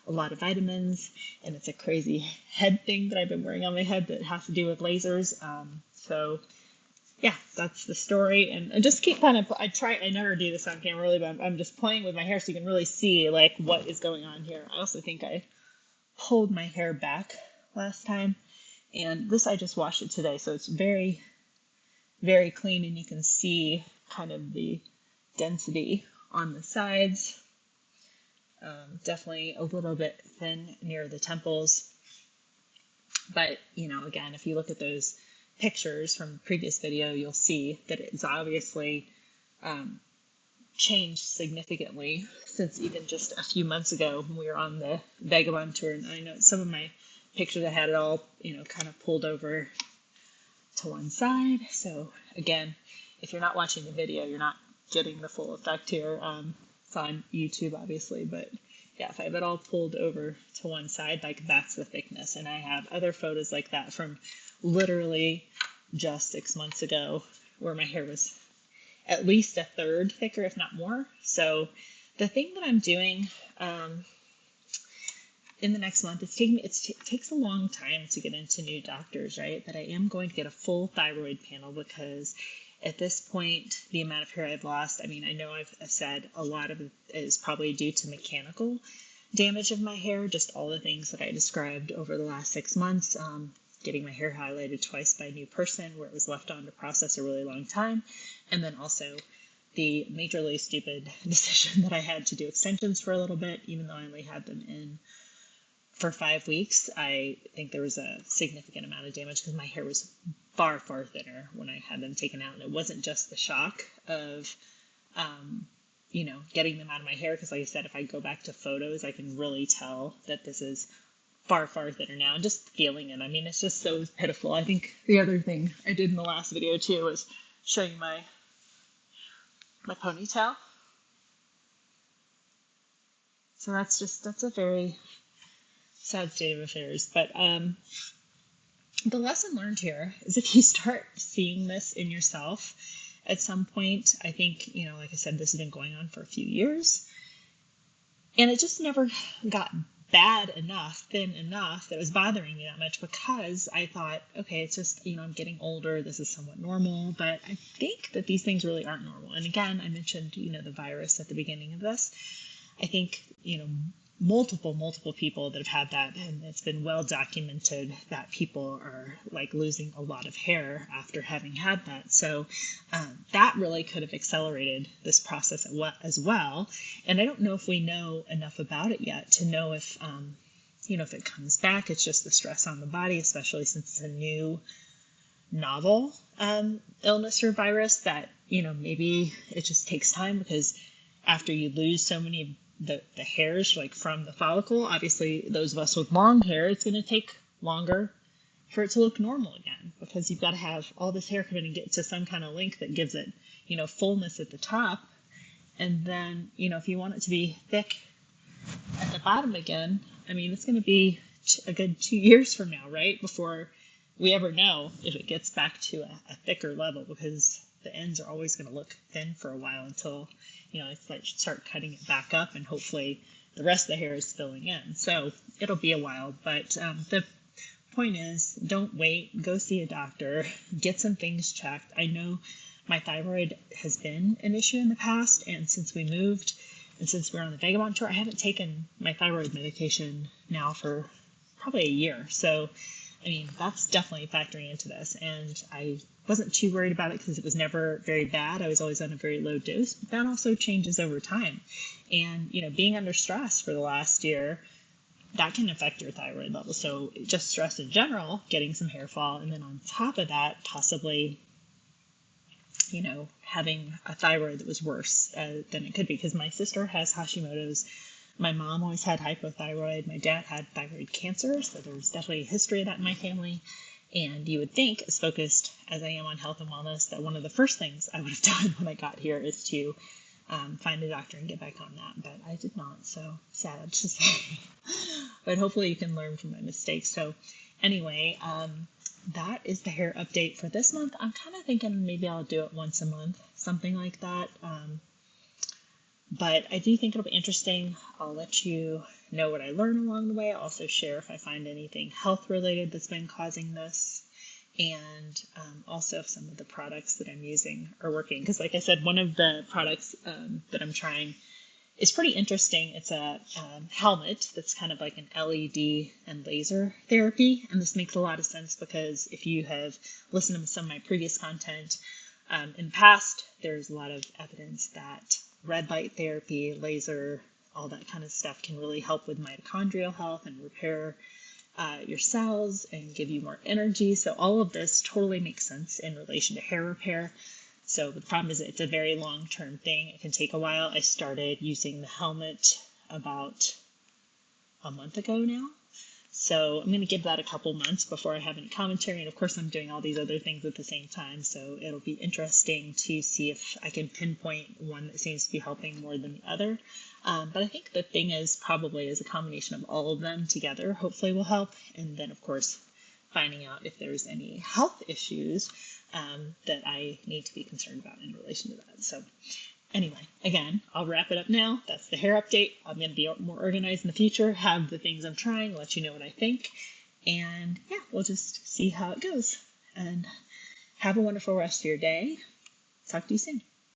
a lot of vitamins, and it's a crazy head thing that I've been wearing on my head that has to do with lasers. So yeah, that's the story. And I just keep kind of, I never do this on camera really, but I'm just playing with my hair so you can really see like what is going on here. I also think I pulled my hair back last time, and this, I just washed it today. So it's very, very clean, and you can see kind of the density on the sides. Definitely a little bit thin near the temples. But, again, if you look at those pictures from the previous video, you'll see that it's obviously changed significantly since even just a few months ago when we were on the Vagabond tour. And I know some of my pictures, I had it all, kind of pulled over to one side. So again, if you're not watching the video, you're not getting the full effect here. It's on YouTube, obviously, but yeah, if I have it all pulled over to one side, like that's the thickness. And I have other photos like that from literally just 6 months ago where my hair was at least a third thicker, if not more. So the thing that I'm doing in the next month, it takes a long time to get into new doctors, right? But I am going to get a full thyroid panel because at this point, the amount of hair I've lost, I mean, I know I've said a lot of it is probably due to mechanical damage of my hair, just all the things that I described over the last 6 months, getting my hair highlighted twice by a new person where it was left on to process a really long time. And then also the majorly stupid decision that I had to do extensions for a little bit, even though I only had them in for 5 weeks. I think there was a significant amount of damage because my hair was far, far thinner when I had them taken out. And it wasn't just the shock of, getting them out of my hair. Because like I said, if I go back to photos, I can really tell that this is far, far thinner now. And just feeling it. I mean, it's just so pitiful. I think the other thing I did in the last video too was show you my ponytail. So that's a very sad state of affairs. But the lesson learned here is if you start seeing this in yourself at some point, I think, like I said, this has been going on for a few years, and it just never got bad enough, thin enough that it was bothering me that much because I thought, okay, it's just, I'm getting older. This is somewhat normal, but I think that these things really aren't normal. And again, I mentioned, the virus at the beginning of this. I think, multiple people that have had that, and it's been well documented that people are like losing a lot of hair after having had that. So that really could have accelerated this process as well. And I don't know if we know enough about it yet to know if, if it comes back. It's just the stress on the body, especially since it's a new novel illness or virus that, maybe it just takes time because after you lose so many of the hairs like from the follicle, obviously those of us with long hair, it's going to take longer for it to look normal again because you've got to have all this hair come in and get to some kind of length that gives it, fullness at the top. And then, if you want it to be thick at the bottom again, I mean, it's going to be a good 2 years from now, right? Before we ever know if it gets back to a thicker level because the ends are always going to look thin for a while until, I start cutting it back up and hopefully the rest of the hair is filling in. So it'll be a while, but the point is don't wait, go see a doctor, get some things checked. I know my thyroid has been an issue in the past, and since we moved and since we're on the Vagabond tour, I haven't taken my thyroid medication now for probably a year. So, I mean, that's definitely factoring into this. And I wasn't too worried about it because it was never very bad. I was always on a very low dose, but that also changes over time. And, being under stress for the last year, that can affect your thyroid level. So just stress in general, getting some hair fall, and then on top of that, possibly, having a thyroid that was worse than it could be. Because my sister has Hashimoto's. My mom always had hypothyroid. My dad had thyroid cancer, so there's definitely a history of that in my family. And you would think, as focused as I am on health and wellness, that one of the first things I would have done when I got here is to find a doctor and get back on that. But I did not, so sad to say. But hopefully you can learn from my mistakes. So anyway, that is the hair update for this month. I'm kind of thinking maybe I'll do it once a month, something like that. But I do think it'll be interesting. I'll let you know what I learn along the way. I'll also share if I find anything health related that's been causing this. And also if some of the products that I'm using are working. Because like I said, one of the products that I'm trying is pretty interesting. It's a helmet that's kind of like an LED and laser therapy. And this makes a lot of sense because if you have listened to some of my previous content in the past, there's a lot of evidence that red light therapy, laser, all that kind of stuff can really help with mitochondrial health and repair your cells and give you more energy. So all of this totally makes sense in relation to hair repair. So the problem is it's a very long-term thing. It can take a while. I started using the helmet about a month ago now. So I'm going to give that a couple months before I have any commentary. And of course, I'm doing all these other things at the same time. So it'll be interesting to see if I can pinpoint one that seems to be helping more than the other. But I think the thing is probably is a combination of all of them together, hopefully will help. And then, of course, finding out if there's any health issues that I need to be concerned about in relation to that. So anyway, again, I'll wrap it up now. That's the hair update. I'm going to be more organized in the future, have the things I'm trying, let you know what I think. And yeah, we'll just see how it goes. And have a wonderful rest of your day. Talk to you soon.